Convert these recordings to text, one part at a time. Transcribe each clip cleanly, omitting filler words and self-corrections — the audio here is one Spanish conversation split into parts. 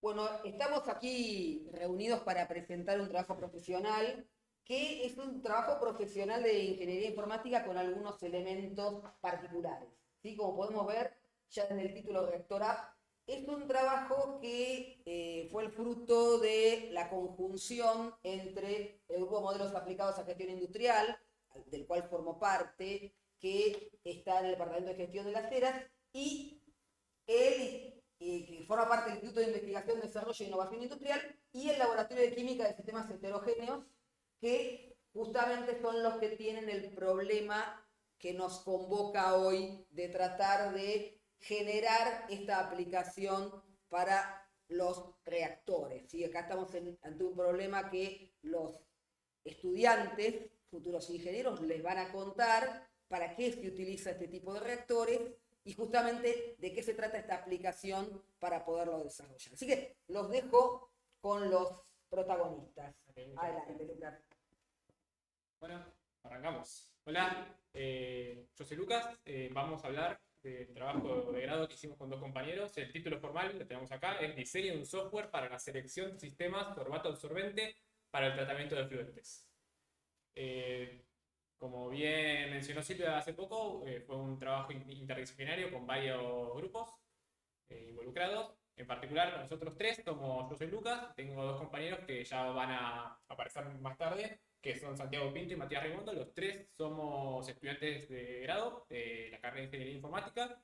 Bueno, estamos aquí reunidos para presentar un trabajo profesional que es un trabajo profesional de ingeniería informática con algunos elementos particulares. ¿Sí? Como podemos ver ya en el título Reactor App, es un trabajo que fue el fruto de la conjunción entre el grupo de modelos aplicados a gestión industrial, del cual formo parte, que está en el Departamento de Gestión de las Eras, y él, que forma parte del Instituto de Investigación, Desarrollo e Innovación Industrial, y el Laboratorio de Química de Sistemas Heterogéneos, que justamente son los que tienen el problema que nos convoca hoy de tratar de generar esta aplicación para los reactores. Y acá estamos ante un problema que los estudiantes, futuros ingenieros, les van a contar para qué se utiliza este tipo de reactores y justamente de qué se trata esta aplicación para poderlo desarrollar. Así que los dejo con los protagonistas. Adelante, Lucas. Bueno, arrancamos. Hola, yo soy Lucas. Vamos a hablar del trabajo de grado que hicimos con dos compañeros. El título formal lo tenemos acá: es Diseño de un software para la selección de sistemas sorbato absorbente para el tratamiento de fluentes. Como bien mencionó Silvia hace poco, fue un trabajo interdisciplinario con varios grupos involucrados. En particular, nosotros tres, yo soy Lucas, tengo dos compañeros que ya van a aparecer más tarde, que son Santiago Pinto y Matías Raimondo. Los tres somos estudiantes de grado de la carrera de Ingeniería Informática.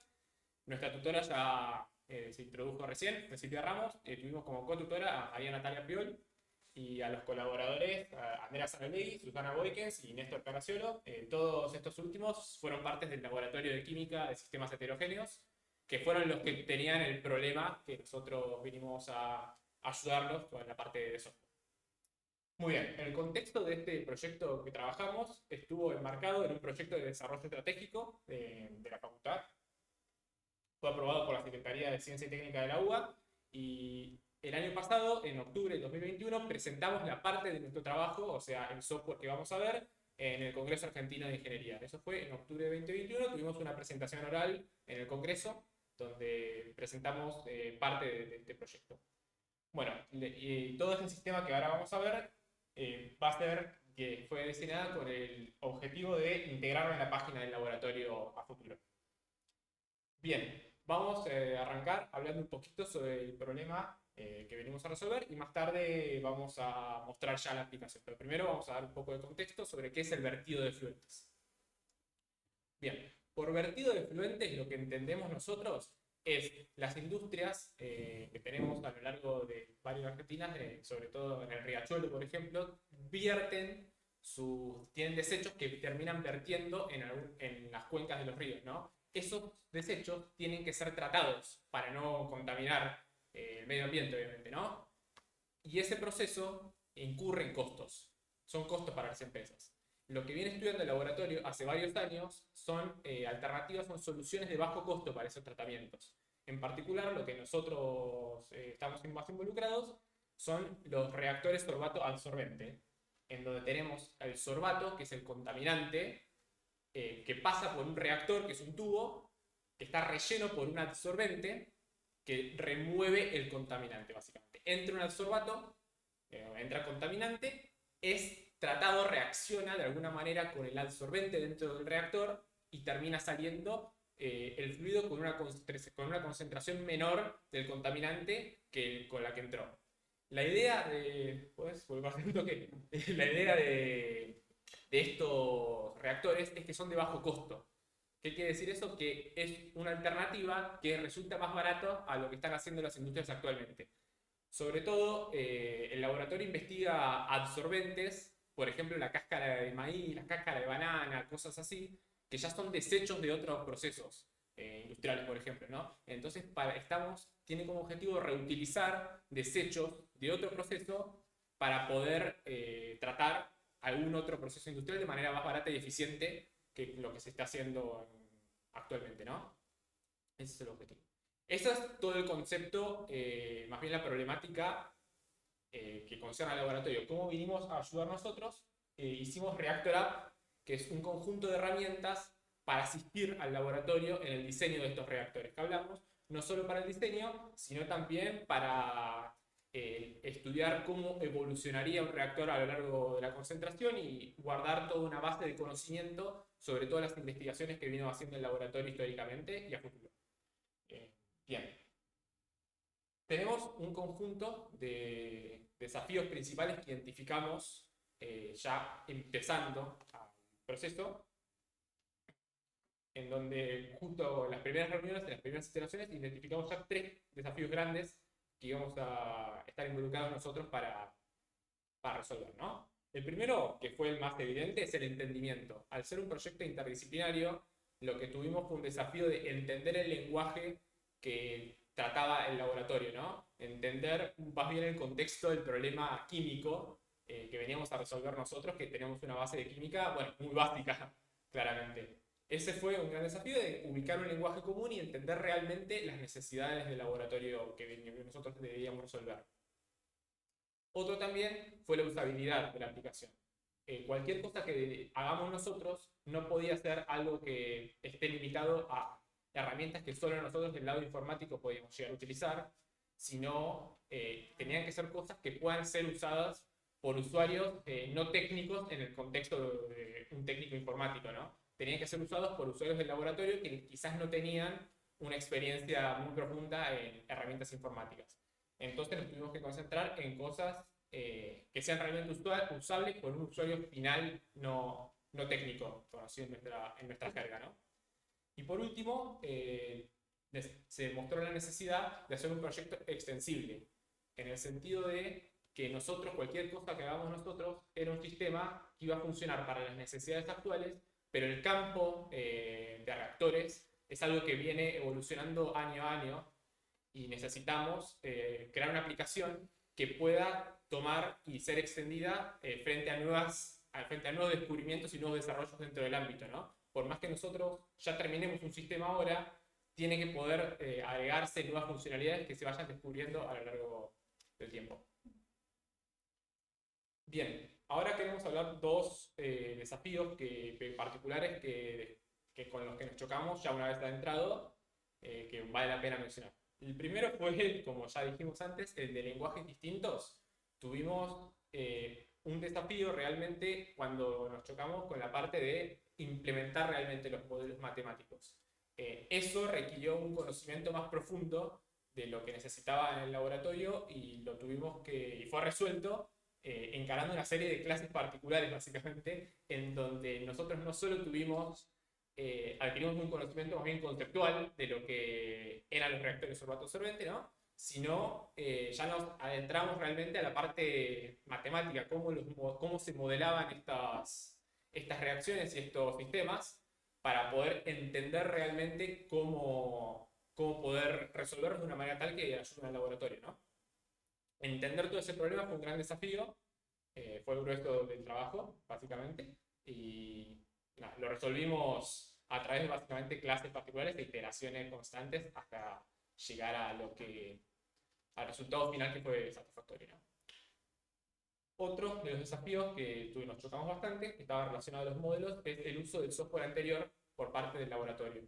Nuestra tutora ya se introdujo recién, Silvia Ramos. Tuvimos como cotutora a María Natalia Piol y a los colaboradores, a Andrea Sanalegui, Susana Boykens y Néstor Caracciolo. Todos estos últimos fueron partes del Laboratorio de Química de Sistemas Heterogéneos, que fueron los que tenían el problema que nosotros vinimos a ayudarlos con la parte de software. Muy bien, el contexto de este proyecto que trabajamos estuvo enmarcado en un proyecto de desarrollo estratégico de la facultad. Fue aprobado por la Secretaría de Ciencia y Técnica de la UBA y el año pasado, en octubre de 2021, presentamos la parte de nuestro trabajo, o sea, el software que vamos a ver, en el Congreso Argentino de Ingeniería. Eso fue en octubre de 2021, tuvimos una presentación oral en el Congreso, donde presentamos parte de este proyecto. Bueno, y todo este sistema que ahora vamos a ver va a ser que fue diseñado con el objetivo de integrarlo en la página del laboratorio a futuro. Bien, vamos a arrancar hablando un poquito sobre el problema que venimos a resolver y más tarde vamos a mostrar ya la aplicación. Pero primero vamos a dar un poco de contexto sobre qué es el vertido de fluentes. Bien, por vertido de fluentes lo que entendemos nosotros es las industrias que tenemos a lo largo de varias Argentinas, sobre todo en el Riachuelo, por ejemplo, tienen desechos que terminan vertiendo en las cuencas de los ríos, ¿no? Esos desechos tienen que ser tratados para no contaminar el medio ambiente, obviamente, ¿no? Y ese proceso incurre en costos. Son costos para las empresas. Lo que viene estudiando el laboratorio hace varios años son alternativas, son soluciones de bajo costo para esos tratamientos. En particular, lo que nosotros estamos más involucrados son los reactores sorbato absorbente, en donde tenemos el sorbato, que es el contaminante, que pasa por un reactor, que es un tubo, que está relleno por un absorbente, que remueve el contaminante, básicamente. Entra un absorbato, entra contaminante, es tratado, reacciona de alguna manera con el absorbente dentro del reactor y termina saliendo el fluido con una concentración menor del contaminante que con la que entró. La idea de. ¿Puedes volver a hacer un toque? La idea de estos reactores es que son de bajo costo. ¿Qué quiere decir eso? Que es una alternativa que resulta más barato a lo que están haciendo las industrias actualmente. Sobre todo, el laboratorio investiga absorbentes, por ejemplo, la cáscara de maíz, la cáscara de banana, cosas así, que ya son desechos de otros procesos industriales, por ejemplo, ¿no? Entonces, tiene como objetivo reutilizar desechos de otro proceso para poder tratar algún otro proceso industrial de manera más barata y eficiente que lo que se está haciendo actualmente, ¿no? Ese es el objetivo. Eso es todo el concepto, más bien la problemática que concierne al laboratorio. ¿Cómo vinimos a ayudar nosotros? Hicimos Reactor App, que es un conjunto de herramientas para asistir al laboratorio en el diseño de estos reactores que hablamos. no solo para el diseño, sino también para estudiar cómo evolucionaría un reactor a lo largo de la concentración y guardar toda una base de conocimiento sobre todas las investigaciones que vino haciendo el laboratorio históricamente y a futuro. Bien. Tenemos un conjunto de desafíos principales que identificamos ya empezando el proceso, en donde justo en las primeras reuniones, en las primeras iteraciones, identificamos ya 3 desafíos grandes que íbamos a estar involucrados nosotros para resolver, ¿no? El primero, que fue el más evidente, es el entendimiento. Al ser un proyecto interdisciplinario, lo que tuvimos fue un desafío de entender el lenguaje que trataba el laboratorio, ¿no? Entender más bien el contexto del problema químico que veníamos a resolver nosotros, que teníamos una base de química, bueno, muy básica, claramente. Ese fue un gran desafío de ubicar un lenguaje común y entender realmente las necesidades del laboratorio que nosotros debíamos resolver. Otro también fue la usabilidad de la aplicación. Cualquier cosa que hagamos nosotros no podía ser algo que esté limitado a herramientas que solo nosotros del lado informático podíamos llegar a utilizar, sino tenían que ser cosas que puedan ser usadas por usuarios no técnicos en el contexto de un técnico informático, ¿no? Tenían que ser usados por usuarios del laboratorio que quizás no tenían una experiencia muy profunda en herramientas informáticas. Entonces nos tuvimos que concentrar en cosas que sean realmente usables por un usuario final no técnico, conocido en nuestra jerga, ¿no? Y por último, se mostró la necesidad de hacer un proyecto extensible, en el sentido de que nosotros, cualquier cosa que hagamos nosotros, era un sistema que iba a funcionar para las necesidades actuales, pero el campo de reactores es algo que viene evolucionando año a año y necesitamos crear una aplicación que pueda tomar y ser extendida frente a nuevos descubrimientos y nuevos desarrollos dentro del ámbito, ¿no? Por más que nosotros ya terminemos un sistema ahora, tiene que poder agregarse nuevas funcionalidades que se vayan descubriendo a lo largo del tiempo. Bien, ahora queremos hablar 2 desafíos particulares que con los que nos chocamos ya una vez adentrado, que vale la pena mencionar. El primero fue, como ya dijimos antes, el de lenguajes distintos. Tuvimos un desafío realmente cuando nos chocamos con la parte de implementar realmente los modelos matemáticos. Eso requirió un conocimiento más profundo de lo que necesitaba en el laboratorio y y fue resuelto encarando una serie de clases particulares básicamente, en donde nosotros no solo adquirimos un conocimiento más bien conceptual de lo que eran los reactores sorbato-absorbente, ¿no? Sino ya nos adentramos realmente a la parte matemática, cómo se modelaban estas reacciones y estos sistemas para poder entender realmente cómo poder resolverlos de una manera tal que ayude al laboratorio, ¿no? Entender todo ese problema fue un gran desafío, fue el grueso del trabajo, básicamente, y nada, lo resolvimos a través de básicamente clases particulares e iteraciones constantes hasta llegar al resultado final que fue satisfactorio, ¿no? Otro de los desafíos que nos chocamos bastante, que estaba relacionado a los modelos, es el uso del software anterior por parte del laboratorio.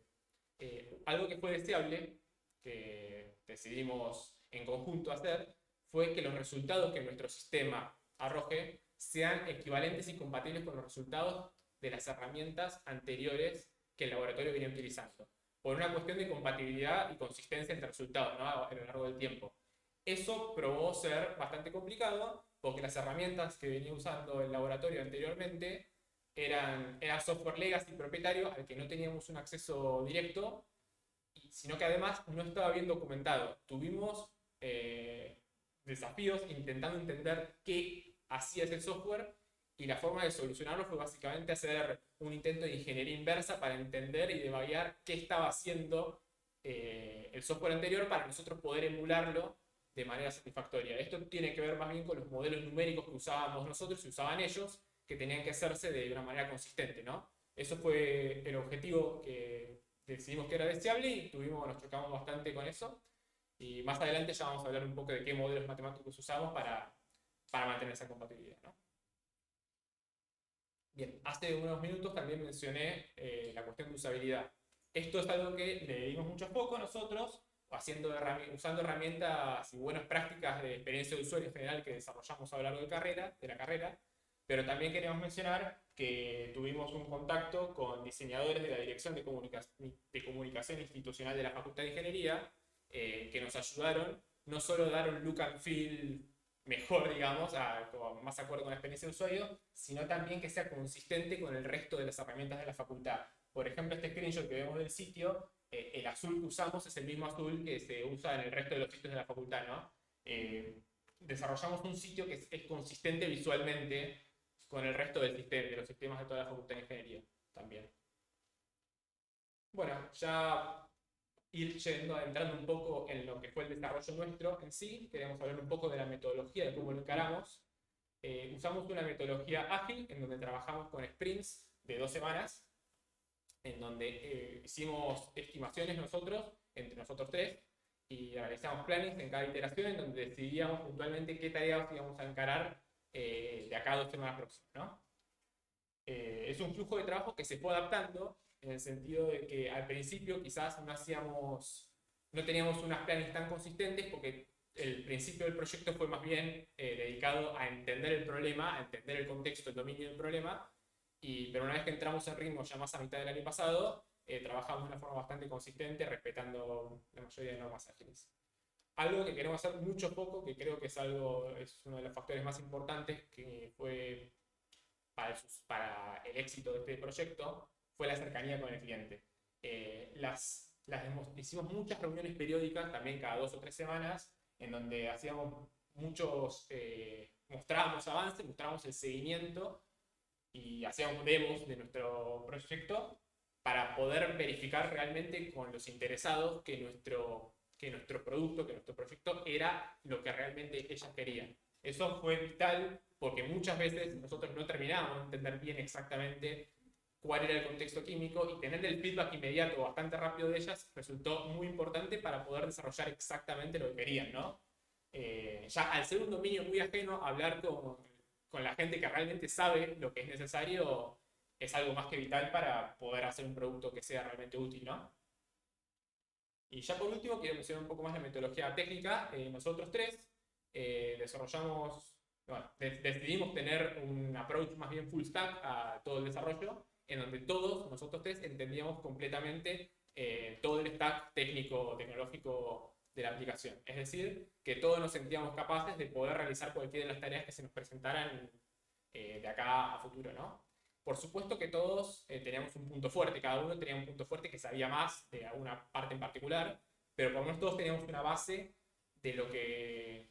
Algo que fue deseable, que decidimos en conjunto hacer, fue que los resultados que nuestro sistema arroje sean equivalentes y compatibles con los resultados de las herramientas anteriores que el laboratorio venía utilizando, por una cuestión de compatibilidad y consistencia entre resultados, ¿no? A lo largo del tiempo. Eso probó ser bastante complicado porque las herramientas que venía usando el laboratorio anteriormente era software legacy propietario al que no teníamos un acceso directo, sino que además no estaba bien documentado. Tuvimos desafíos intentando entender qué hacía ese software y la forma de solucionarlo fue básicamente hacer un intento de ingeniería inversa para entender y debagar qué estaba haciendo el software anterior para nosotros poder emularlo de manera satisfactoria. Esto tiene que ver más bien con los modelos numéricos que usábamos nosotros y usaban ellos, que tenían que hacerse de una manera consistente, ¿no? Eso fue el objetivo que decidimos que era deseable y nos chocamos bastante con eso. Y más adelante ya vamos a hablar un poco de qué modelos matemáticos usamos para mantener esa compatibilidad, ¿no? Bien, hace unos minutos también mencioné la cuestión de usabilidad. Esto es algo que le dimos mucho foco nosotros usando herramientas y buenas prácticas de experiencia de usuario en general que desarrollamos a lo largo de la carrera, pero también queremos mencionar que tuvimos un contacto con diseñadores de la Dirección de Comunicación Institucional de la Facultad de Ingeniería, que nos ayudaron no solo a dar un look and feel mejor, digamos, como más acorde con la experiencia de usuario, sino también que sea consistente con el resto de las herramientas de la facultad. Por ejemplo, este screenshot que vemos del sitio, el azul que usamos es el mismo azul que se usa en el resto de los sitios de la facultad, ¿no? Desarrollamos un sitio que es consistente visualmente con el resto del sistema, de los sistemas de toda la facultad de ingeniería también. Bueno, ya entrando un poco en lo que fue el desarrollo nuestro en sí, queremos hablar un poco de la metodología, de cómo lo encaramos. Usamos una metodología ágil en donde trabajamos con sprints de 2 semanas, en donde hicimos estimaciones entre nosotros tres, y realizamos planes en cada iteración en donde decidíamos puntualmente qué tareas íbamos a encarar de acá a 2 semanas próximas, ¿no? Es un flujo de trabajo que se fue adaptando en el sentido de que al principio quizás no teníamos unas planes tan consistentes porque el principio del proyecto fue más bien dedicado a entender el problema, a entender el contexto, el dominio del problema, pero una vez que entramos en ritmo ya más a mitad del año pasado, trabajamos de una forma bastante consistente respetando la mayoría de normas ágiles. Algo que queremos hacer mucho poco, que creo que es uno de los factores más importantes que fue para el éxito de este proyecto, fue la cercanía con el cliente. Hicimos muchas reuniones periódicas, también cada 2 o 3 semanas, en donde hacíamos mostrábamos avances, mostrábamos el seguimiento y hacíamos demos de nuestro proyecto para poder verificar realmente con los interesados que nuestro producto, que nuestro proyecto era lo que realmente ellas querían. Eso fue vital porque muchas veces nosotros no terminábamos de entender bien exactamente cuál era el contexto químico, y tener el feedback inmediato bastante rápido de ellas resultó muy importante para poder desarrollar exactamente lo que querían, ¿no? Ya al ser un dominio muy ajeno, hablar con la gente que realmente sabe lo que es necesario es algo más que vital para poder hacer un producto que sea realmente útil, ¿no? Y ya por último, quiero mencionar un poco más la metodología técnica. Nosotros tres decidimos tener un approach más bien full stack a todo el desarrollo, en donde todos nosotros tres entendíamos completamente todo el stack técnico, tecnológico de la aplicación. Es decir, que todos nos sentíamos capaces de poder realizar cualquiera de las tareas que se nos presentaran de acá a futuro, ¿no? Por supuesto que todos teníamos un punto fuerte, cada uno tenía un punto fuerte que sabía más de alguna parte en particular, pero por lo menos todos teníamos una base de lo que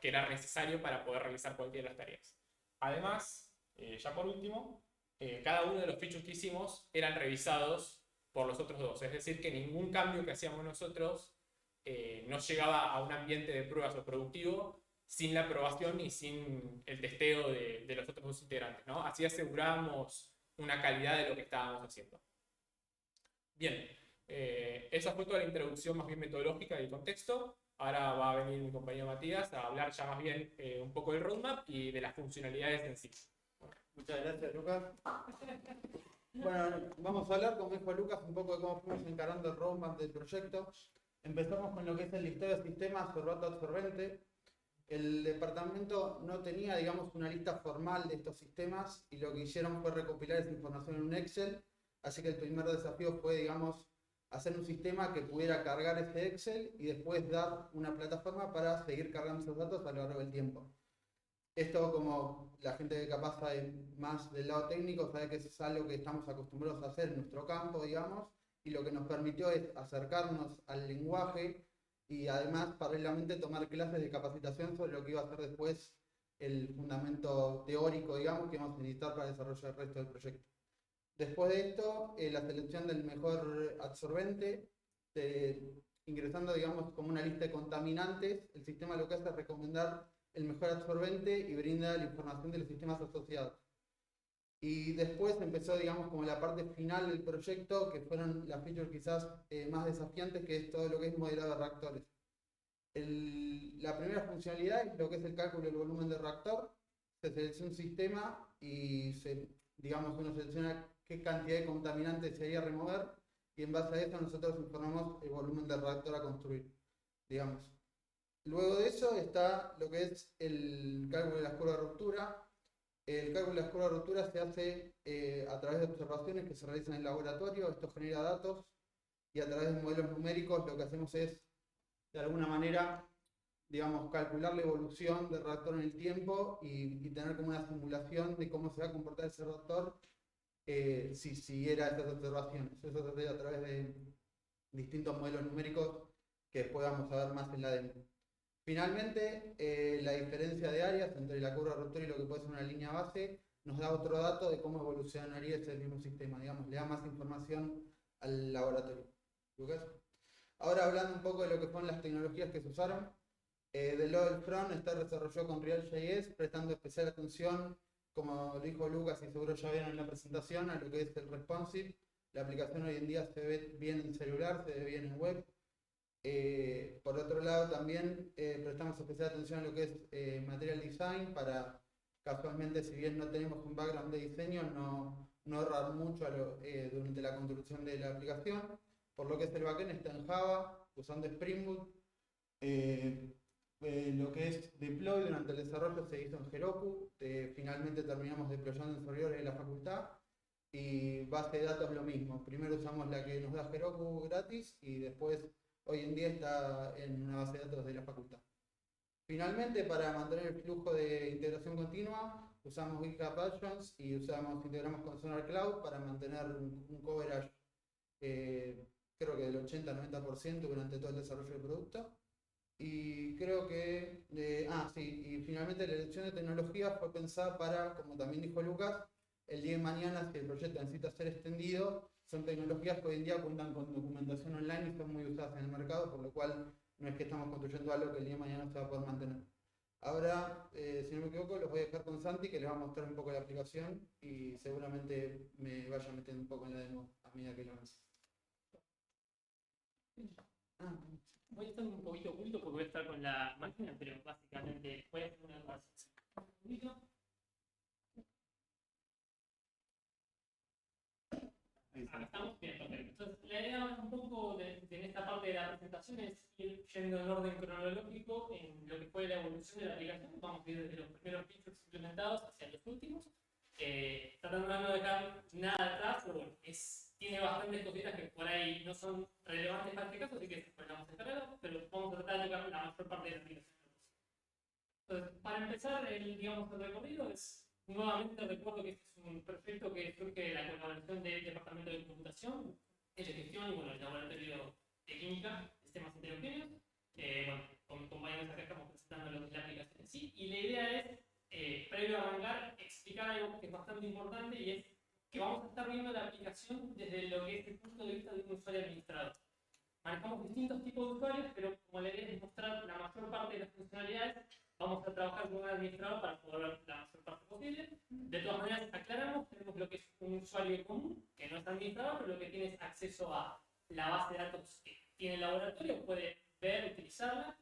era necesario para poder realizar cualquiera de las tareas. Además, ya por último, cada uno de los features que hicimos eran revisados por los otros dos, es decir, que ningún cambio que hacíamos nosotros no llegaba a un ambiente de pruebas o productivo sin la aprobación y sin el testeo de los otros dos integrantes, ¿no? Así asegurábamos una calidad de lo que estábamos haciendo. Bien, esa fue toda la introducción más bien metodológica del contexto. Ahora va a venir mi compañero Matías a hablar ya más bien un poco del roadmap y de las funcionalidades en sí. Muchas gracias, Lucas. Bueno, vamos a hablar, como dijo Lucas, un poco de cómo fuimos encarando el roadmap del proyecto. Empezamos con lo que es el listado de sistemas sorbato-absorbente. El departamento no tenía, digamos, una lista formal de estos sistemas, y lo que hicieron fue recopilar esa información en un Excel. Así que el primer desafío fue, digamos, hacer un sistema que pudiera cargar ese Excel y después dar una plataforma para seguir cargando esos datos a lo largo del tiempo. Esto, como la gente que capaz sabe más del lado técnico, sabe que es algo que estamos acostumbrados a hacer en nuestro campo, digamos, y lo que nos permitió es acercarnos al lenguaje y además paralelamente tomar clases de capacitación sobre lo que iba a ser después el fundamento teórico, digamos, que vamos a necesitar para desarrollar el resto del proyecto. Después de esto, la selección del mejor absorbente, ingresando, digamos, como una lista de contaminantes, el sistema lo que hace es recomendar el mejor absorbente y brinda la información de los sistemas asociados. Y después empezó, digamos, como la parte final del proyecto, que fueron las features quizás más desafiantes, que es todo lo que es modelado de reactores. La primera funcionalidad es lo que es el cálculo del volumen del reactor. Se selecciona un sistema y uno selecciona qué cantidad de contaminantes se haría remover, y en base a eso nosotros informamos el volumen del reactor a construir, digamos. Luego de eso está lo que es el cálculo de la curva de ruptura. El cálculo de la curva de ruptura se hace a través de observaciones que se realizan en el laboratorio. Esto genera datos y a través de modelos numéricos lo que hacemos es, de alguna manera, digamos, calcular la evolución del reactor en el tiempo y tener como una simulación de cómo se va a comportar ese reactor si siguiera estas observaciones. Eso se hace a través de distintos modelos numéricos que después vamos a ver más en la demo. Finalmente, la diferencia de áreas entre la curva de ruptura y lo que puede ser una línea base nos da otro dato de cómo evolucionaría ese mismo sistema, digamos, le da más información al laboratorio. ¿Lucas? Ahora hablando un poco de lo que fueron las tecnologías que se usaron, del lado del front está desarrollado con Real.js, prestando especial atención, como lo dijo Lucas y seguro ya vieron en la presentación, a lo que es el responsive. La aplicación hoy en día se ve bien en celular, se ve bien en web. Por otro lado también prestamos especial atención a lo que es material design para casualmente, si bien no tenemos un background de diseño, no ahorrar mucho durante la construcción de la aplicación. Por lo que es el backend está en Java, usando Spring Boot. Lo que es deploy durante el desarrollo se hizo en Heroku. Finalmente terminamos deployando en servidores de la facultad. Y base de datos lo mismo. Primero usamos la que nos da Heroku gratis y después hoy en día está en una base de datos de la facultad. Finalmente, para mantener el flujo de integración continua, usamos GitHub Actions y integramos con Sonar Cloud para mantener un coverage creo que del 80-90% durante todo el desarrollo del producto. Y creo que, sí, y finalmente la elección de tecnología fue pensada para, como también dijo Lucas, el día de mañana, si el proyecto necesita ser extendido, son tecnologías que hoy en día cuentan con documentación online y son muy usadas en el mercado, por lo cual no es que estamos construyendo algo que el día de mañana se va a poder mantener. Ahora, si no me equivoco, los voy a dejar con Santi, que les va a mostrar un poco la aplicación y seguramente me vaya metiendo un poco en la demo a medida que lo avance. Voy a estar un poquito oculto porque voy a estar con la máquina, pero básicamente voy a hacer una cosa. Acá estamos bien, perfecto. Entonces, la idea un poco en esta parte de la presentación es ir yendo en orden cronológico en lo que fue la evolución de la aplicación. Vamos a ir desde los primeros features implementados hacia los últimos. Tratando de no dejar nada atrás, pero bueno, tiene bastantes cositas que por ahí no son relevantes para este caso, así que después la vamos a descargar, pero vamos a tratar de tocar la mayor parte de la aplicación. Entonces, para empezar, el recorrido es, nuevamente recuerdo que este es un proyecto que surge de la colaboración del Departamento de Computación, de Gestión y bueno, el Laboratorio de Química, Sistemas Heterogéneos. Bueno, con mis compañeros acá estamos presentando lo que es la aplicación en sí, y la idea es, previo a arrancar, explicar algo que es bastante importante y es que vamos a estar viendo la aplicación desde lo que es el punto de vista de un usuario administrador. Manejamos distintos tipos de usuarios, pero como la idea es mostrar la mayor parte de las funcionalidades, vamos a trabajar con un administrador para poder ver la mayor parte posible. De todas maneras, aclaramos, tenemos lo que es un usuario común, que no es administrador, pero lo que tiene es acceso a la base de datos que tiene el laboratorio, puede ver, utilizarla.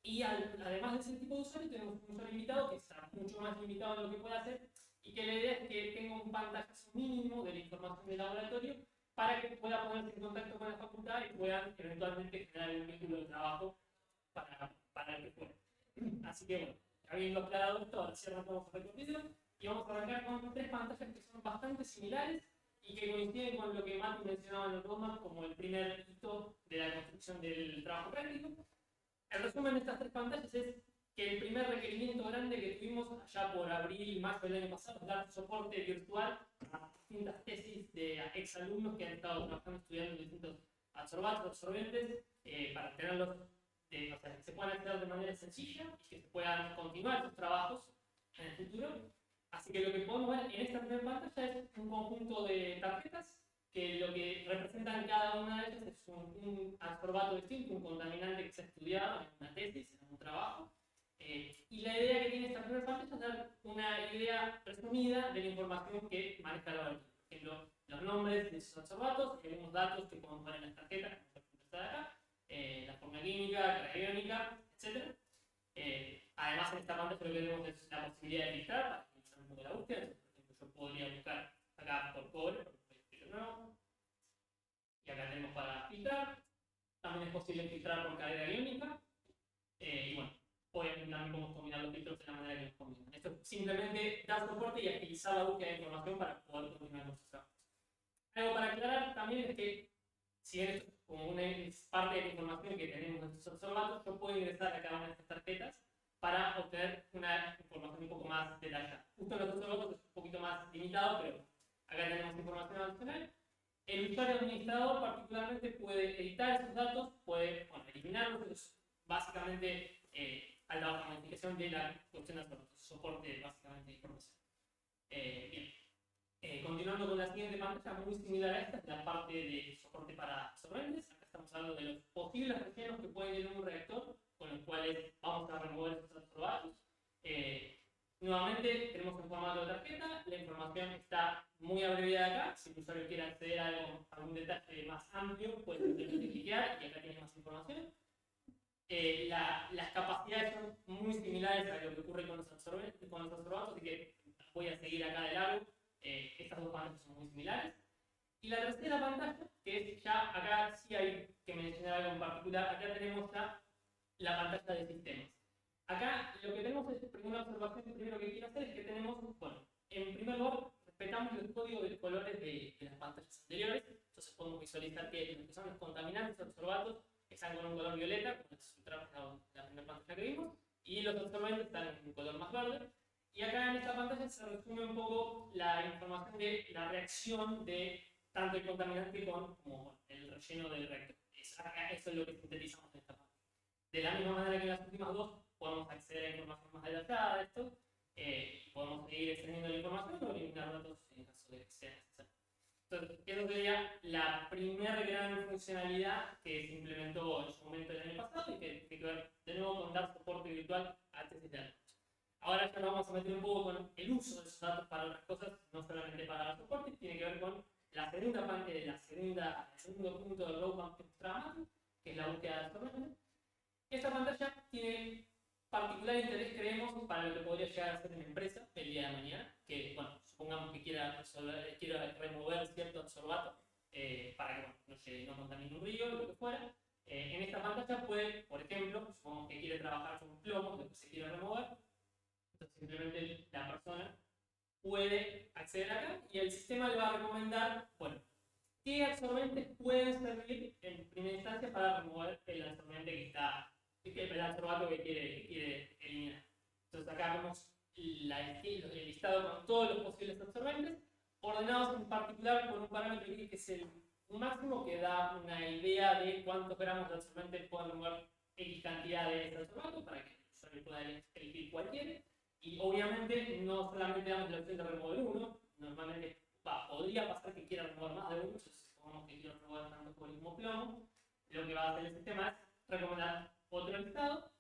Y además de ese tipo de usuario, tenemos un usuario invitado que está mucho más limitado en lo que puede hacer y que la idea es que tenga un pantallazo mínimo de la información del laboratorio para que pueda ponerse en contacto con la facultad y puedan eventualmente generar un vínculo de trabajo para el que fuera. Así que bueno, habiendo aclarado esto, ahora sí arrancamos el recorrido y vamos a arrancar con tres pantallas que son bastante similares y que coinciden con lo que Mati mencionaba en el roadmap como el primer hito de la construcción del trabajo práctico. El resumen de estas tres pantallas es que el primer requerimiento grande que tuvimos allá por abril, mayo del año pasado es dar soporte virtual a distintas tesis de exalumnos que han estado trabajando, estudiando en distintos absorbentes, para tenerlos, que se puedan acceder de manera sencilla y que se puedan continuar sus trabajos en el futuro. Así que lo que podemos ver en esta primera pantalla es un conjunto de tarjetas que lo que representan cada una de ellas es un absorbato distinto, un contaminante que se ha estudiado en una tesis, en un trabajo. Y la idea que tiene esta primera pantalla es dar una idea resumida de la información que maneja el laboratorio. Por ejemplo, los nombres de esos absorbatos, algunos datos que podemos ver en las tarjetas, como está de acá, la fórmula química, carga iónica, etc. Además, en esta pantalla lo que tenemos es la posibilidad de filtrar para que un poco la búsqueda. Por ejemplo, yo podría buscar acá por cobre, no. que acá tenemos para filtrar. También es posible filtrar por cadena iónica. Y bueno, obviamente también podemos combinar los filtros de la manera que nos conviene. Esto es simplemente dar soporte y agilizar la búsqueda de información para poder continuar con nuestros trabajos. Algo para aclarar también es que, si bien esto es como una parte de la información que tenemos en nuestros observatorios, yo puedo ingresar a cada una de estas tarjetas para obtener una información un poco más detallada. Justo en los observatorios es un poquito más limitado, pero acá tenemos información adicional. El usuario administrador particularmente puede editar esos datos, puede eliminarlos, básicamente a la modificación de la cuestión de soporte básicamente de información. Bien. Continuando con la siguiente pantalla, muy similar a esta, es la parte de soporte para absorbentes. Acá estamos hablando de los posibles rellenos que pueden ir en un reactor, con los cuales vamos a remover esos absorbados. Nuevamente tenemos un formato de tarjeta, la información está muy abreviada acá. Si el usuario quiere acceder a algún detalle más amplio, puede simplemente cliquear y acá tiene más información. Las capacidades son muy similares a lo que ocurre con los absorbados, así que voy a seguir acá de largo. Estas dos pantallas son muy similares. Y la tercera pantalla, que es ya acá sí hay que mencionar algo en particular, acá tenemos ya la pantalla de sistemas. Acá lo que tenemos es una observación primero que quiero hacer es que tenemos, bueno, en primer lugar, respetamos los códigos de colores de las pantallas anteriores, entonces podemos visualizar que los que son los contaminantes observados están con un color violeta, como la primera pantalla que vimos, y los absorbentes están en un color más verde. Y acá en esta pantalla se resume un poco la información de la reacción de tanto el contaminante como el relleno del reactor. Eso es lo que sintetizamos en esta pantalla. De la misma manera que en las últimas dos, podemos acceder a información más detallada de esto, podemos seguir extendiendo la información o eliminar datos en caso de que sea necesario. Entonces, esa sería la primera gran funcionalidad que se implementó en su momento el año pasado y que tiene que ver de nuevo con dar soporte virtual a tesis de datos. Ahora ya nos vamos a meter un poco con el uso de esos datos para otras cosas, no solamente para dar soporte, tiene que ver con la segunda parte, el segundo punto del roadmap que mostramos, que es la búsqueda de absorbentes. Esta pantalla tiene particular interés, creemos, para lo que podría llegar a ser una empresa el día de mañana, que, bueno, supongamos que quiera remover cierto absorbato para que no contamine un río o lo que fuera. En esta pantalla puede, por ejemplo, supongamos que quiere trabajar con plomo, lo que se quiere remover. Entonces simplemente la persona puede acceder acá y el sistema le va a recomendar, bueno, qué absorbentes pueden servir en primera instancia para remover el absorbente el absorbato que quiere eliminar. Entonces acá vemos el listado con todos los posibles absorbentes, ordenados en particular por un parámetro que es un máximo que da una idea de cuántos gramos de absorbente puede remover X cantidad de ese absorbato para que el usuario pueda elegir cualquiera. Y obviamente no solamente damos la opción de remover uno, normalmente podría pasar que quiera remover más de uno, entonces supongamos que quiero remover tanto por el mismo plomo, lo que va a hacer el sistema es recomendar otro listado,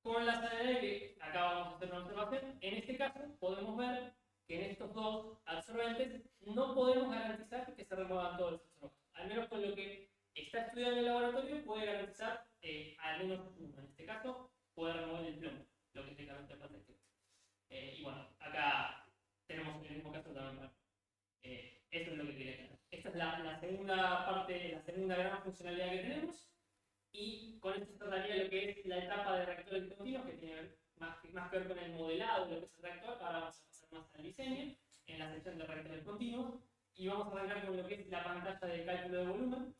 con la salvedad de que acá vamos a hacer una observación. En este caso podemos ver que en estos dos absorbentes no podemos garantizar que se remuevan todos los absorbentes. Al menos con lo que está estudiado en el laboratorio puede garantizar al menos uno. En este caso puede remover el plomo, lo que es técnicamente patente. Y bueno, acá tenemos el mismo caso también. Esto es lo que quería aclarar. Esta es la segunda parte, la segunda gran funcionalidad que tenemos. Y con esto se trataría lo que es la etapa de reactores continuos, que tiene más que ver con el modelado de lo que es el reactor. Ahora vamos a pasar más al diseño, en la sección de reactores continuos. Y vamos a arrancar con lo que es la pantalla de cálculo de volumen.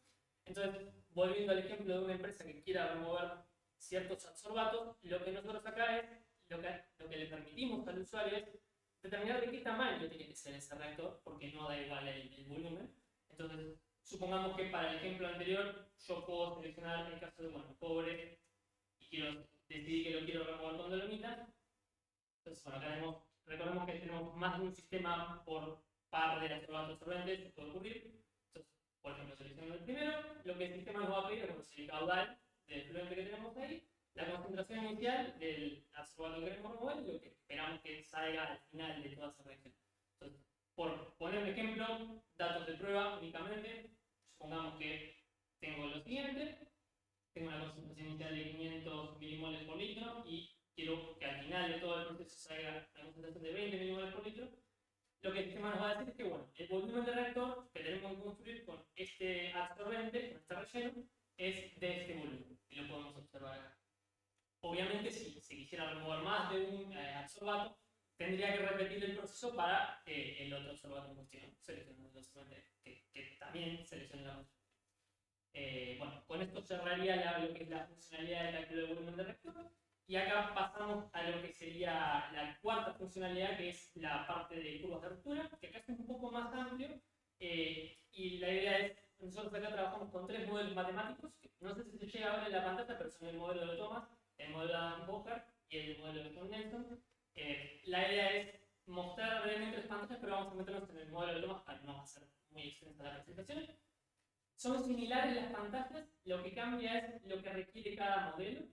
Entonces, volviendo al ejemplo de una empresa que quiera remover ciertos absorbatos, lo que nosotros acá es lo que le permitimos al usuario es determinar de qué tamaño tiene que ser ese reactor, porque no da igual el volumen. Entonces, supongamos que para el ejemplo anterior yo puedo seleccionar el caso de cobre y quiero decidir que lo quiero remover con dolomita. Entonces, bueno, acá recordemos que tenemos más de un sistema por par de absorbentes que puede ocurrir. Entonces, por ejemplo, selecciono el primero, lo que el sistema nos va a pedir es el caudal del fluente que tenemos ahí, la concentración inicial del absorbato que queremos remover y lo que esperamos que salga al final de toda esa reacción. Entonces, por poner un ejemplo, datos de prueba únicamente, supongamos que tengo lo siguiente, tengo una concentración inicial de 500 milimoles por litro y quiero que al final de todo el proceso salga una concentración de 20 milimoles por litro. lo que el sistema nos va a decir es que, bueno, el volumen del reactor que tenemos que construir con este absorbente, con este relleno, es de este volumen, y lo podemos observar acá. Obviamente, si se quisiera remover más de un absorbato, tendría que repetir el proceso para el otro absorbato en cuestión, seleccionando el absorbente que también seleccione la otra. Bueno, con esto cerraría lo que es la funcionalidad del cálculo de volumen del reactor. Y acá pasamos a lo que sería la cuarta funcionalidad, que es la parte de curvas de ruptura, que acá es un poco más amplio. Y la idea es, nosotros acá trabajamos con 3 modelos matemáticos, que no sé si se llega a ver en la pantalla, pero son el modelo de Thomas, el modelo de Adam Bocher y el modelo de Tom Nelson. La idea es mostrar brevemente las pantallas, pero vamos a meternos en el modelo de Thomas para no hacer muy extensa la presentación. Son similares las pantallas, lo que cambia es lo que requiere cada modelo.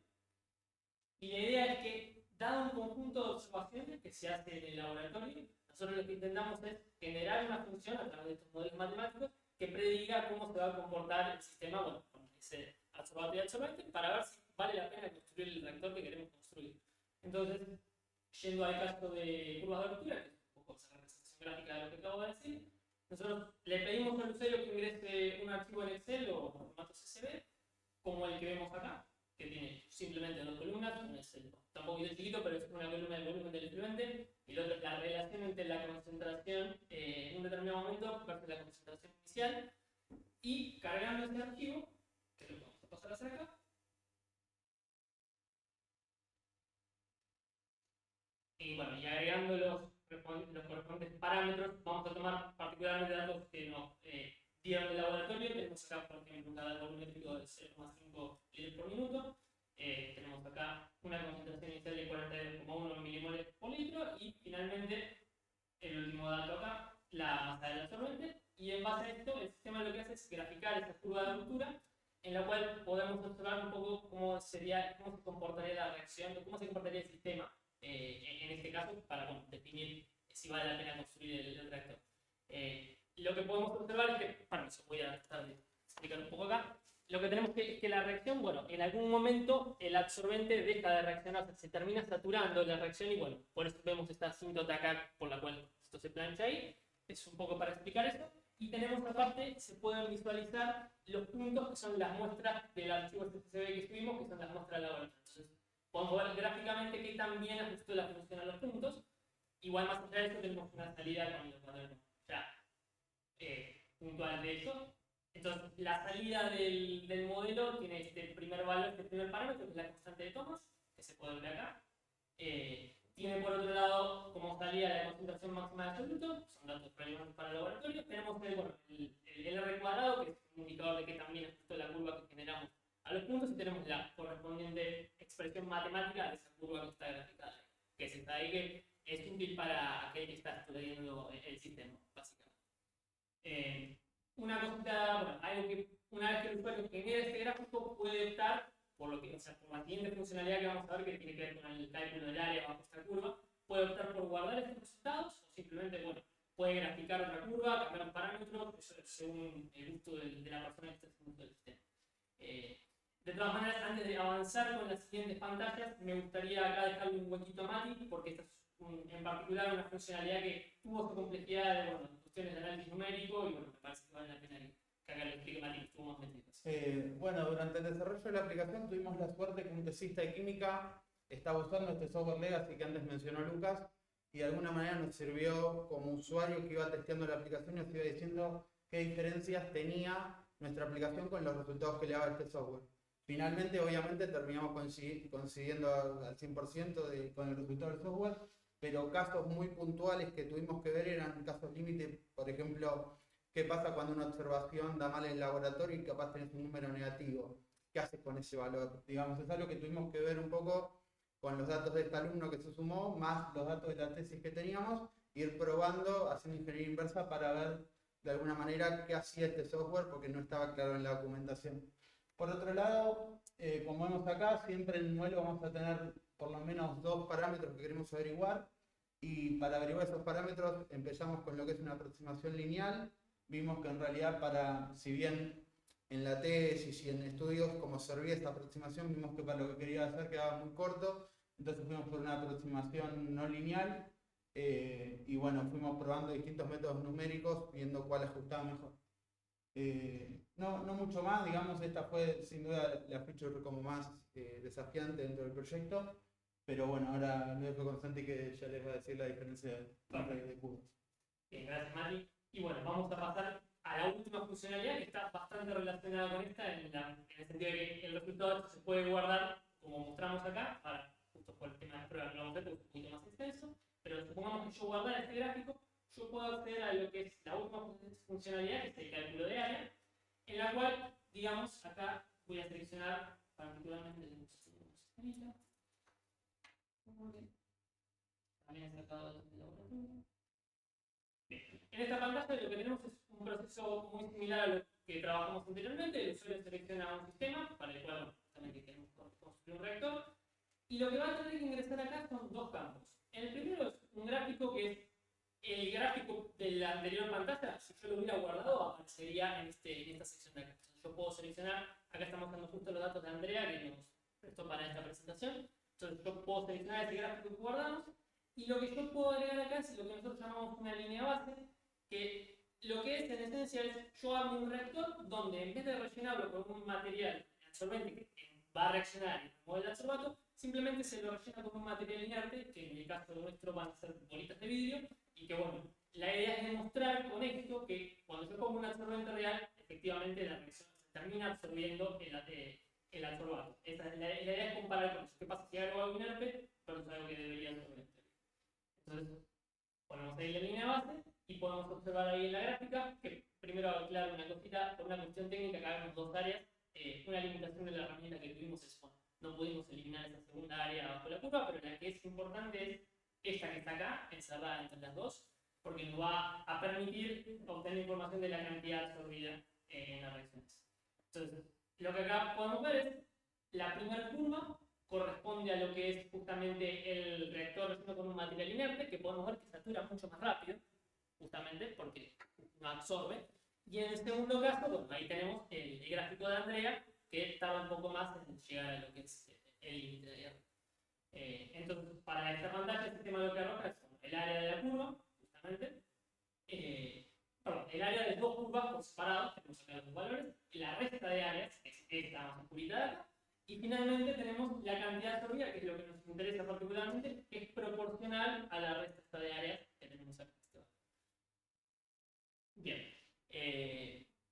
Y la idea es que, dado un conjunto de observaciones que se hace en el laboratorio, nosotros lo que intentamos es generar una función a través de estos modelos matemáticos que prediga cómo se va a comportar el sistema, bueno, con ese absorbante y absorbente, para ver si vale la pena construir el reactor que queremos construir. Entonces, yendo al caso de curvas de ruptura, que es un poco esa representación gráfica de lo que acabo de decir, nosotros le pedimos al usuario que ingrese un archivo en Excel o formato CSV, como el que vemos acá, que tiene simplemente 2 columnas, una es está un poquito chiquito, pero es una columna del volumen del efluente, y la otra es la relación entre la concentración en un determinado momento versus la concentración inicial, y cargando este archivo, que lo vamos a pasar a hacer acá, y bueno, y agregando los correspondientes parámetros, vamos a tomar particularmente datos que nos dieron del laboratorio. Tenemos acá, por ejemplo, un radar volumétrico de 0,5 litros por minuto. Tenemos acá una concentración inicial de 42,1 milimoles por litro. Y finalmente, el último dato acá, la masa del absorbente. Y en base a esto, el sistema lo que hace es graficar esa curva de ruptura, en la cual podemos observar un poco cómo se comportaría la reacción, cómo se comportaría el sistema. En este caso, para definir si vale la pena construir el reactor. Lo que podemos observar es que, bueno, eso voy a tratar de explicar un poco acá. Lo que tenemos que la reacción, bueno, en algún momento el absorbente deja de reaccionar, o sea, se termina saturando la reacción y bueno, por eso vemos esta asíntota acá por la cual esto se plancha ahí. Es un poco para explicar eso. Y tenemos aparte, se pueden visualizar los puntos que son las muestras del archivo CSV que estuvimos, que son las muestras laborales. Entonces, podemos ver gráficamente que también ajustó la función a los puntos. Igual más allá de eso tenemos una salida con los valores ya puntual de eso. Entonces la salida del modelo tiene este primer valor, este primer parámetro, que es la constante de Thomas, que se puede ver acá. Tiene por otro lado como salida la concentración máxima de absoluto, son datos relevantes para el laboratorio. Tenemos el R cuadrado, que es un indicador de que también ajustó la curva que generamos a los puntos, y tenemos la correspondiente expresión matemática de esa curva que está graficada, que es esta ahí, que es útil para aquel que está estudiando el sistema, básicamente. Una cosita, bueno, algo que una vez que el usuario genera este gráfico puede optar por lo que, o sea, por la siguiente funcionalidad que vamos a ver, que tiene que ver con el cálculo del área bajo esta curva, puede optar por guardar estos resultados o simplemente, bueno, puede graficar otra curva, cambiar un parámetro, según el gusto de la persona que está haciendo el sistema. De todas maneras, antes de avanzar con las siguientes pantallas, me gustaría acá dejarle un huequito a Mati, porque esta es en particular una funcionalidad que tuvo su complejidad de cuestiones de análisis numérico, y bueno, me parece que vale la pena que haga el explique Mati, que estuvo más metido. Bueno, durante el desarrollo de la aplicación tuvimos la suerte que un tesista de química estaba usando este software legacy que antes mencionó Lucas, y de alguna manera nos sirvió como usuario que iba testeando la aplicación y nos iba diciendo qué diferencias tenía nuestra aplicación con los resultados que le daba este software. Finalmente, obviamente, terminamos coincidiendo al 100% con el resultado del software, pero casos muy puntuales que tuvimos que ver eran casos límite. Por ejemplo, ¿qué pasa cuando una observación da mal en el laboratorio y capaz tenés un número negativo? ¿Qué haces con ese valor? Digamos, es algo que tuvimos que ver un poco con los datos de este alumno que se sumó, más los datos de la tesis que teníamos, ir probando, haciendo ingeniería inversa para ver de alguna manera qué hacía este software, porque no estaba claro en la documentación. Por otro lado, como vemos acá, siempre en el modelo vamos a tener por lo menos 2 parámetros que queremos averiguar, y para averiguar esos parámetros empezamos con lo que es una aproximación lineal. Vimos que en realidad si bien en la tesis y en estudios como servía esta aproximación, vimos que para lo que quería hacer quedaba muy corto, entonces fuimos por una aproximación no lineal, Y bueno, fuimos probando distintos métodos numéricos, viendo cuál ajustaba mejor. No mucho más, digamos, esta fue sin duda la feature como más desafiante dentro del proyecto, pero bueno, ahora lo dejo con Santi que ya les va a decir la diferencia de cubos. Bien, gracias Mati. Y bueno, vamos a pasar a la última funcionalidad que está bastante relacionada con esta, en el sentido de que el resultado de esto se puede guardar, como mostramos acá, para, justo por el tema de prueba que vamos a hacer, porque es un poquito más extenso, pero supongamos que yo guardara este gráfico, yo puedo acceder a lo que es la última funcionalidad, que es el cálculo de área, en la cual, digamos, acá voy a seleccionar particularmente el sistemita. También sacado del laboratorio. Bien. En esta pantalla lo que tenemos es un proceso muy similar a lo que trabajamos anteriormente. El usuario selecciona un sistema para el cual justamente queremos construir un reactor. Y lo que va a tener que ingresar acá son dos campos. El primero es un gráfico que es el gráfico de la anterior pantalla. Si yo lo hubiera guardado, aparecería en esta sección de acá. Entonces yo puedo seleccionar, acá estamos dando justo los datos de Andrea que nos prestó para esta presentación. Entonces yo puedo seleccionar ese gráfico que guardamos. Y lo que yo puedo agregar acá es lo que nosotros llamamos una línea base, que lo que es en esencia es yo hago un reactor donde en vez de rellenarlo con un material absorbente que va a reaccionar en el modelo de absorbato, simplemente se lo rellena con un material inerte, que en el caso nuestro van a ser bolitas de vidrio, y que bueno, la idea es demostrar con esto que cuando yo pongo un absorbente real, efectivamente la reacción se termina absorbiendo el absorbato. La idea es comparar con eso. ¿Qué pasa si hago algo inerte versus algo que debería absorber? Entonces, ponemos ahí la línea base y podemos observar ahí en la gráfica que primero aclaro una cosita, por una cuestión técnica que hagamos dos áreas. Una limitación de la herramienta que tuvimos es, bueno, no pudimos eliminar esa segunda área bajo la curva, pero la que es importante es esta que está acá, encerrada entre las dos, porque nos va a permitir obtener información de la cantidad absorbida en las reacciones. Entonces, lo que acá podemos ver es la primera curva corresponde a lo que es justamente el reactor relleno con un material inerte, que podemos ver que satura mucho más rápido, justamente porque no absorbe. Y en el segundo caso, bueno, ahí tenemos el gráfico de Andrea, que tarda un poco más en llegar a lo que es el límite de R. Entonces, para esta pantalla, el sistema lo que arroja es el área de la curva, justamente, perdón, el área de dos curvas por separado, tenemos acá los dos valores, la resta de áreas, que es esta más oscurita de acá, y finalmente tenemos la cantidad absorbida, que es lo que nos interesa particularmente, que es proporcional a la resta de áreas que tenemos acá. Bien.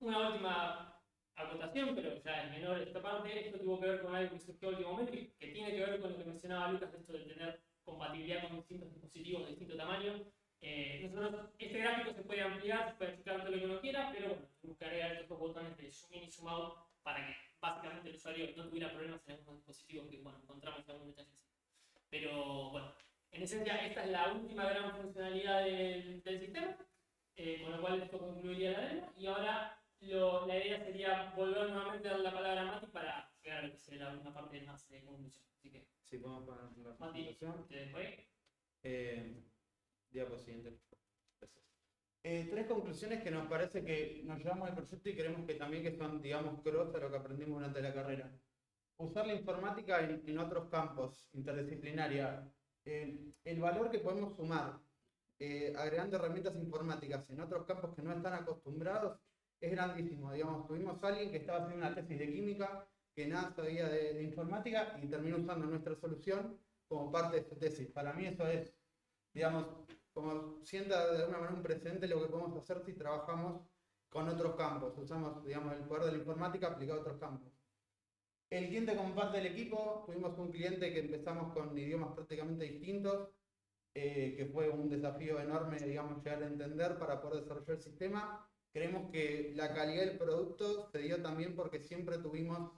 Una última acotación, pero ya es menor esta parte. Esto tuvo que ver con algo que surgió últimamente, que tiene que ver con lo que mencionaba Lucas, esto de tener compatibilidad con distintos dispositivos de distinto tamaño. Nosotros, este gráfico se puede ampliar, se puede achicar todo lo que uno quiera, pero bueno, tenemos que agregar estos botones de zoom in y zoom out para que básicamente el usuario no tuviera problemas en algunos dispositivos que bueno, encontramos en algún detalle así. Pero bueno, en esencia esta es la última gran funcionalidad del sistema, con lo cual esto concluiría la demo. Y ahora la idea sería volver nuevamente a dar la palabra a Mati para llegar a lo que sería la última parte más de conclusión. Así que, sí, vamos para la Mati, presentación. te dejo ahí. Diapo siguiente. Gracias. Tres conclusiones que nos parece que nos llevamos al proyecto y creemos que también que son, digamos, cross a lo que aprendimos durante la carrera. Usar la informática en otros campos, interdisciplinaria. El valor que podemos sumar agregando herramientas informáticas en otros campos que no están acostumbrados es grandísimo. Digamos, tuvimos a alguien que estaba haciendo una tesis de química, que nada sabía de informática y terminó usando nuestra solución como parte de su tesis. Para mí eso es, digamos, como sienta de alguna manera un precedente lo que podemos hacer si trabajamos con otros campos. Usamos, digamos, el poder de la informática aplicado a otros campos. El cliente como parte del equipo, tuvimos un cliente que empezamos con idiomas prácticamente distintos, que fue un desafío enorme, digamos, llegar a entender para poder desarrollar el sistema. Creemos que la calidad del producto se dio también porque siempre tuvimos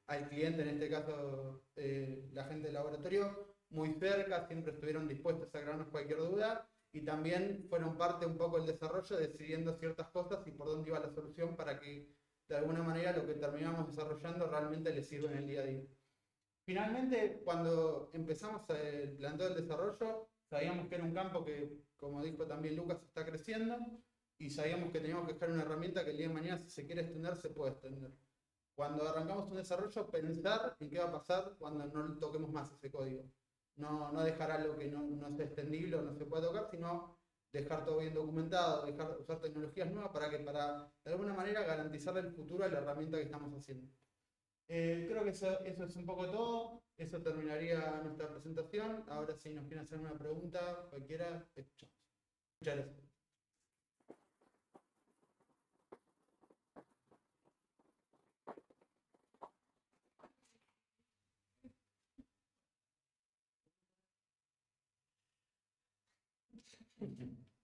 al cliente, en este caso la gente del laboratorio, muy cerca, siempre estuvieron dispuestos a aclararnos cualquier duda y también fueron parte un poco del desarrollo, decidiendo ciertas cosas y por dónde iba la solución para que de alguna manera lo que terminamos desarrollando realmente les sirva en el día a día. Finalmente, cuando empezamos el planteo del desarrollo, sabíamos que era un campo que, como dijo también Lucas, está creciendo y sabíamos que teníamos que dejar una herramienta que el día de mañana, si se quiere extender, se puede extender. Cuando arrancamos un desarrollo, pensar en qué va a pasar cuando no toquemos más ese código. no dejar algo que no sea extendible o no se pueda tocar, sino dejar todo bien documentado, usar tecnologías nuevas para de alguna manera garantizarle el futuro a la herramienta que estamos haciendo. Creo que eso es un poco todo. Eso terminaría nuestra presentación. Ahora si nos quieren hacer una pregunta, cualquiera, escuchamos. Muchas gracias.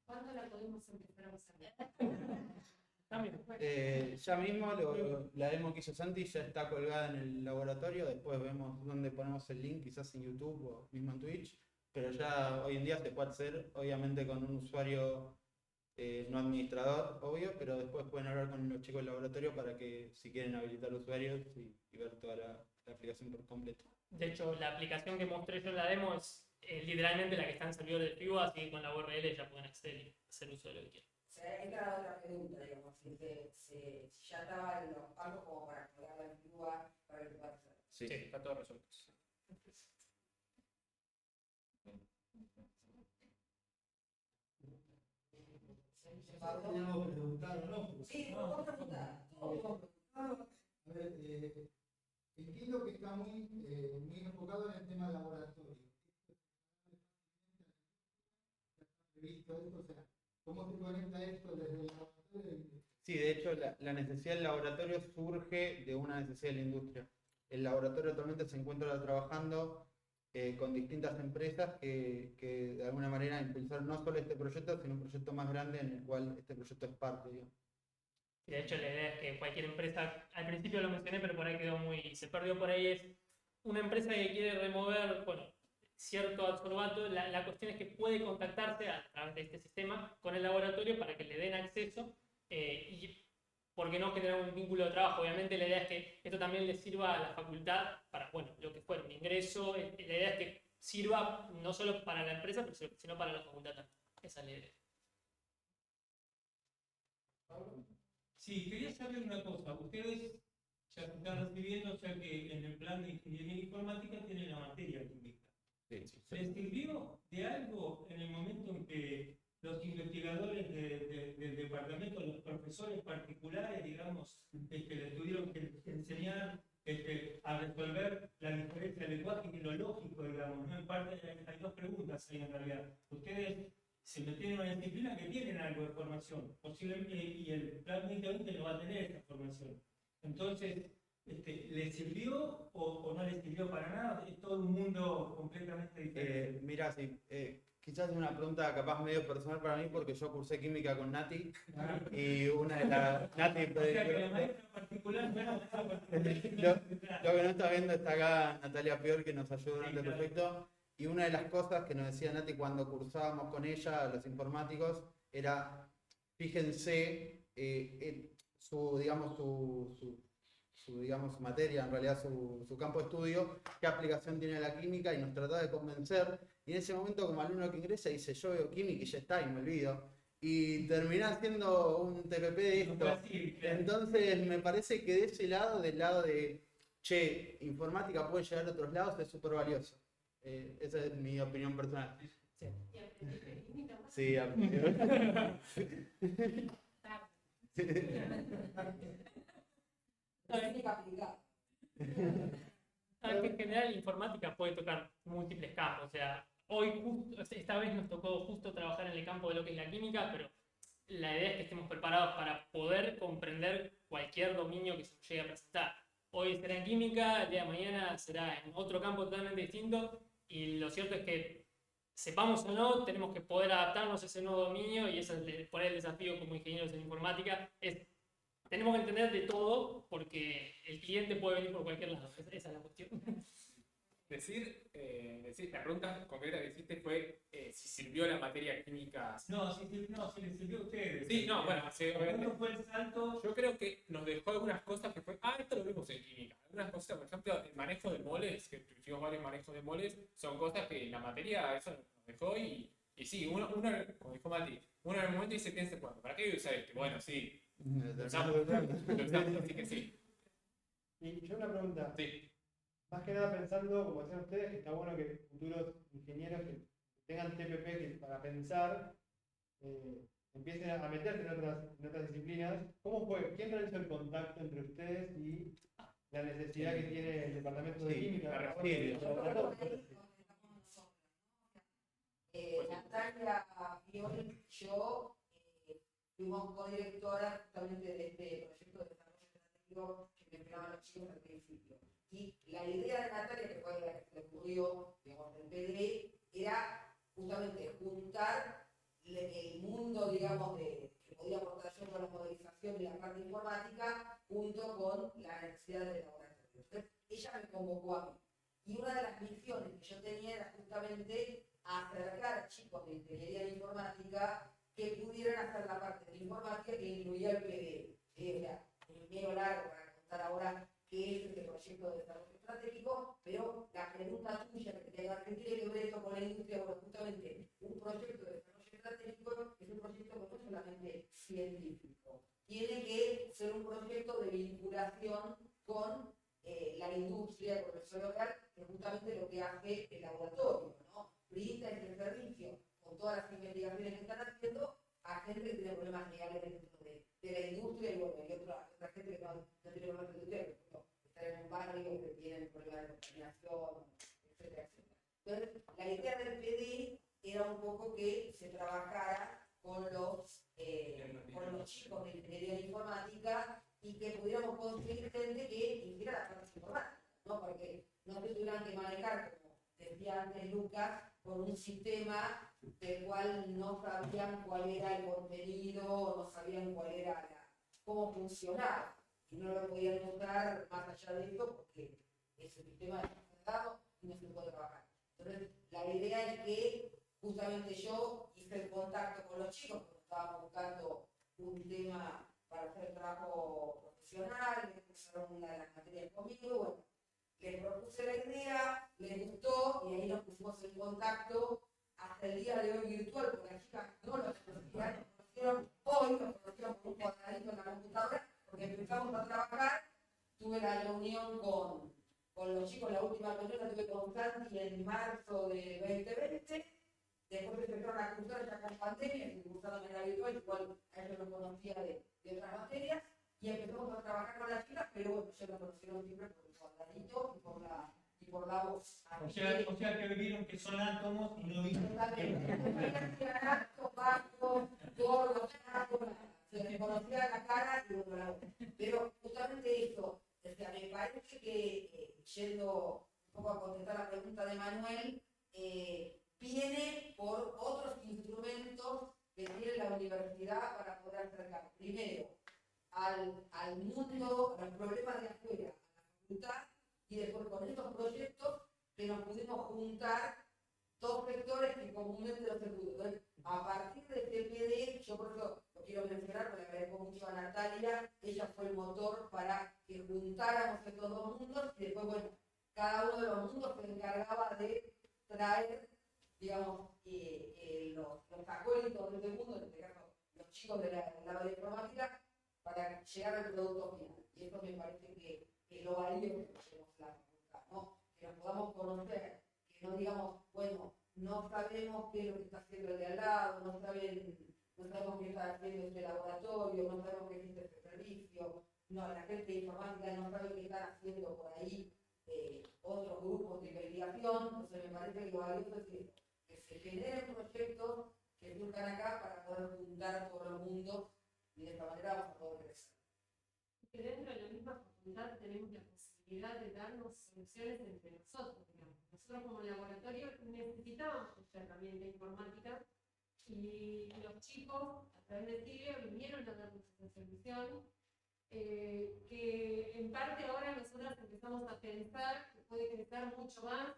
¿Cuándo la podemos empezar a usar? Ya mismo la demo que hizo Santi ya está colgada en el laboratorio. Después vemos dónde ponemos el link, quizás en YouTube o mismo en Twitch. Pero ya hoy en día se puede hacer, obviamente con un usuario no administrador, obvio, pero después pueden hablar con los chicos del laboratorio para que si quieren habilitar usuarios y ver toda la aplicación por completo. De hecho, la aplicación que mostré yo en la demo es literalmente la que está en servidor de Fibo, así que con la URL ya pueden acceder y hacer uso de lo que quieran. O sea, esta era otra pregunta, digamos, si ya estaba en los pasos como para colgarla en Cuba para que pueda hacer. Sí, está todo resuelto. Teníamos que preguntar o no. Sí, vamos a preguntar. A ver, entiendo que está muy enfocado en el tema laboratorio. Previsto esto, o sea, ¿cómo se conecta esto desde el laboratorio? Sí, de hecho la necesidad del laboratorio surge de una necesidad de la industria. El laboratorio actualmente se encuentra trabajando con distintas empresas que de alguna manera impulsaron no solo este proyecto, sino un proyecto más grande en el cual este proyecto es parte, digamos. Y de hecho la idea es que cualquier empresa, al principio lo mencioné, pero por ahí quedó se perdió por ahí, es una empresa que quiere remover, cierto adsorbato, la cuestión es que puede contactarse a través de este sistema con el laboratorio para que le den acceso y por qué no generar un vínculo de trabajo. Obviamente la idea es que esto también le sirva a la facultad para, lo que fuera un ingreso. La idea es que sirva no solo para la empresa, sino para la facultad también. Esa es la idea. Sí, quería saber una cosa. Ustedes ya están recibiendo, o sea que en el plan de ingeniería informática tienen la materia química. Sí. ¿Les sirvió de algo en el momento en que los investigadores del departamento, los profesores particulares, digamos, que les tuvieron que enseñar a resolver la diferencia del lenguaje y lo lógico, digamos, ¿no? En parte hay dos preguntas ahí en realidad. Ustedes se metieron en una disciplina que tienen algo de formación, posiblemente, y el plan 2020 no va a tener esta formación. Entonces, ¿les sirvió o no les sirvió para nada? Es todo un mundo completamente diferente. Mira, sí, quizás es una pregunta capaz medio personal para mí porque yo cursé química con Nati y una de las... Nati, O sea que la maestra particular, lo que no está viendo está acá Natalia Pior, que nos ayudó durante el proyecto, y una de las cosas que nos decía Nati cuando cursábamos con ella, los informáticos, era, fíjense, su materia, en realidad su campo de estudio, qué aplicación tiene la química, y nos trataba de convencer, y en ese momento como alumno que ingresa dice, yo veo química y ya está, y me olvido, y terminé haciendo un TPP de esto. Entonces me parece que de ese lado, del lado de, che, informática puede llegar a otros lados, es súper valioso. Esa es mi opinión personal. ¿Y aprendiste química más? Sí, aprendí. Técnica aplicada. En general, informática puede tocar múltiples campos. O sea, esta vez nos tocó justo trabajar en el campo de lo que es la química, pero la idea es que estemos preparados para poder comprender cualquier dominio que se nos llegue a presentar. Hoy será en química, el día de mañana será en otro campo totalmente distinto, y lo cierto es que sepamos o no, tenemos que poder adaptarnos a ese nuevo dominio, y ese es por ahí el desafío como ingenieros en informática, tenemos que entender de todo porque el cliente puede venir por cualquier lado. Esa es la cuestión. La pregunta concreta que hiciste fue si sirvió la materia química. No, si les sirvió a ustedes. Sí, no, bueno, sí, obviamente. ¿Cuándo fue el salto? Yo creo que nos dejó algunas cosas que fue, esto lo vimos en química. Algunas cosas, por ejemplo, el manejo de moles, que hicimos varios manejos de moles, son cosas que en la materia eso nos dejó y sí, uno como dijo Mati, uno en el momento dice, piensa, ¿para qué voy a usar esto? Bueno, sí, lo usamos, así que sí. Y yo una pregunta. Sí. Más que nada pensando, como decían ustedes, que está bueno que futuros ingenieros que tengan TPP para pensar, empiecen a meterse en otras disciplinas. ¿Cómo fue? ¿Quién realizó el contacto entre ustedes y la necesidad que tiene el departamento de Sí, química? me refiero. Natalia Fiol, yo fuimos codirectoras justamente de este proyecto de desarrollo estratégico que mencionaban los chicos al principio. Y la idea de Natalia, que fue la que se le ocurrió, digamos, del PD, era justamente juntar el mundo, digamos, que podía aportar yo con la modelización y la parte informática, junto con la necesidad del laboratorio. Entonces, ella me convocó a mí. Y una de las misiones que yo tenía era justamente acercar a chicos de ingeniería informática que pudieran hacer la parte de informática que incluía el PD. O sea, es medio largo para contar ahora qué es este proyecto de desarrollo estratégico, pero la pregunta tuya que tiene que ver esto con la industria, bueno, justamente un proyecto de desarrollo estratégico es un proyecto que no es solamente científico, tiene que ser un proyecto de vinculación con la industria, con el suelo real, que es justamente lo que hace el laboratorio, ¿no? Brinda este servicio con todas las investigaciones que están haciendo a gente que tiene problemas reales dentro de la industria y bueno, y otra gente que no tiene problemas industriales, pero está en un barrio que tiene problemas de contaminación, etcétera, etcétera. Entonces, la idea del PD era un poco que se trabajara con los chicos de ingeniería informática y que pudiéramos conseguir gente que hiciera las cosas informáticas, ¿no? Porque no se tuvieran que manejar, como decía antes Lucas, con un sistema del cual no sabían cuál era el contenido, no sabían cuál era cómo funcionaba, y no lo podían usar más allá de eso porque ese sistema está cerrado y no se puede trabajar. Entonces, la idea es que justamente yo hice el contacto con los chicos, porque estábamos buscando un tema para hacer trabajo profesional, les pusieron una de las materias conmigo, bueno, les propuse la idea, les gustó y ahí nos pusimos en contacto hasta el día de hoy virtual, porque las chicas no los conocían, nos conocieron hoy, nos conocieron por un cuadradito en la computadora, porque empezamos a trabajar, tuve la reunión con los chicos, la última reunión la tuve con Santi en marzo de 2020, después empezaron a cursar ya con pandemia, que cursaron de manera virtual, igual a ellos los conocía de otras materias, y empezamos a trabajar con las chicas, pero bueno, ellos lo conocieron siempre por el cuadradito y por la voz. O sea que vieron que son átomos y no vieron. Se les conocía la cara y bueno, la voz. Pero justamente esto, o sea, me parece que, yendo un poco a contestar la pregunta de Manuel, viene por otros instrumentos que tiene la universidad para poder acercar primero al mundo, a los problemas de afuera, a la facultad, y después con estos proyectos que nos pudimos juntar dos sectores que comúnmente no se pudo. Entonces, a partir de este PD, yo por eso lo quiero mencionar, porque agradezco mucho a Natalia, ella fue el motor para que juntáramos estos dos mundos, y después, bueno, cada uno de los mundos se encargaba de traer, digamos, los acólitos de este mundo, en este caso, los chicos de la informática, para llegar al producto final. Y esto me parece que lo valioso que tenemos la facultad, ¿no? Que nos podamos conocer, que no digamos, bueno, no sabemos qué es lo que está haciendo el de al lado, no sabemos qué está haciendo este laboratorio, no sabemos qué existe este servicio, no, la gente de informática no sabe qué están haciendo por ahí otros grupos de investigación. Entonces me parece que lo valioso es que se generen proyectos que surjan acá para poder juntar a todo el mundo y de esta manera vamos a poder crecer. Que dentro de la misma facultad tenemos la posibilidad de darnos soluciones entre nosotros, digamos. Nosotros como laboratorio necesitábamos esta herramienta informática y los chicos, a través de Silvia, vinieron a darnos esa solución, que en parte ahora nosotros empezamos a pensar que puede crecer mucho más,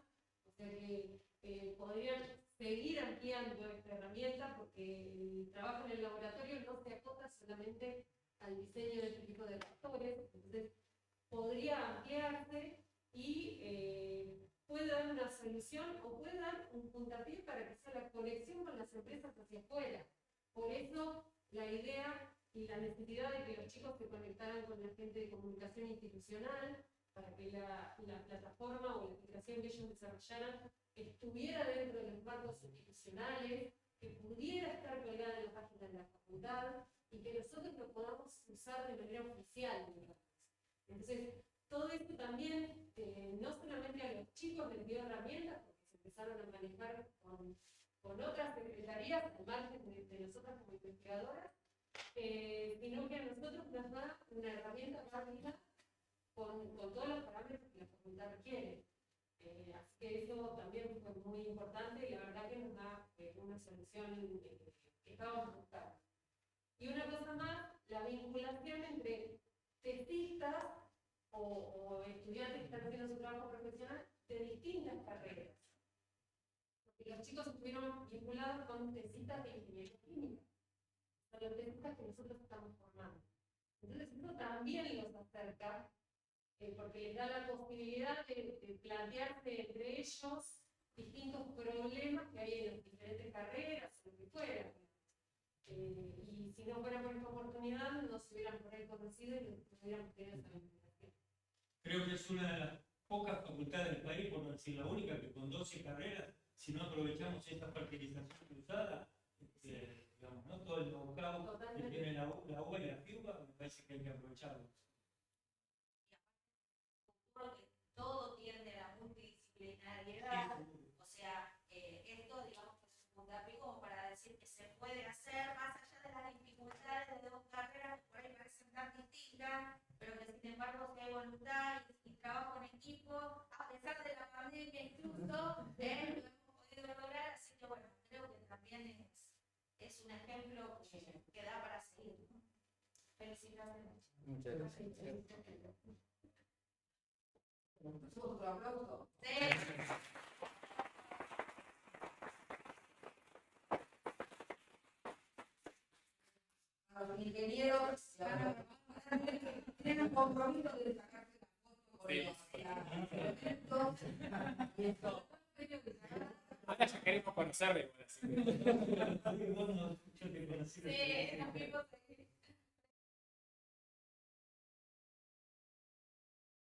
o sea que podrían seguir ampliando esta herramienta porque el trabajo en el laboratorio no se acota solamente al diseño de este tipo de reactores, entonces podría ampliarse y puede dar una solución o puede dar un puntapié para que sea la conexión con las empresas hacia afuera. Por eso la idea y la necesidad de que los chicos se conectaran con la gente de comunicación institucional, para que la plataforma o la aplicación que ellos desarrollaran estuviera dentro de los marcos institucionales, que pudiera estar pegada en la página de la facultad y que nosotros lo podamos usar de manera oficial. Entonces, todo esto también, no solamente a los chicos les dio herramientas, porque se empezaron a manejar con otras secretarías, al margen de nosotras como investigadoras, sino que a nosotros nos da una herramienta válida con todos los parámetros que la facultad requiere. Así que eso también fue muy importante y la verdad que nos da una solución que estábamos buscando. Y una cosa más, la vinculación entre tesistas o estudiantes que están haciendo su trabajo profesional de distintas carreras. Porque los chicos estuvieron vinculados con tesistas de ingeniería química. Son los tesistas que nosotros estamos formando. Entonces eso también los acerca, porque les da la posibilidad de plantearse entre ellos distintos problemas que hay en las diferentes carreras, o lo que fuera. Y si no fuera por esta oportunidad, no se hubieran por ahí conocido y no hubiéramos tenido esa vinculación. Creo que es una de las pocas facultades del país, por no decir la única, que con 12 carreras, si no aprovechamos esta fertilización cruzada, digamos, ¿no? Todo el know-how que tiene la UBA y la FIUBA, me parece que hay que aprovecharlo. Todo tiende a la multidisciplinariedad, o sea, esto digamos que es un puntapié como para decir que se puede hacer más allá de las dificultades de dos carreras que por ahí parecen tan distintas, pero que sin embargo si hay voluntad y trabajo en equipo, a pesar de la pandemia incluso, lo hemos podido lograr, así que bueno, creo que también es un ejemplo que da para seguir. Felicitaciones. Muchas gracias. Otro aplauso. Sí. A los ingenieros tienen un compromiso de sacarse la foto con los elementos. Ahora ya queremos conocerle. Yo te conocí. Sí,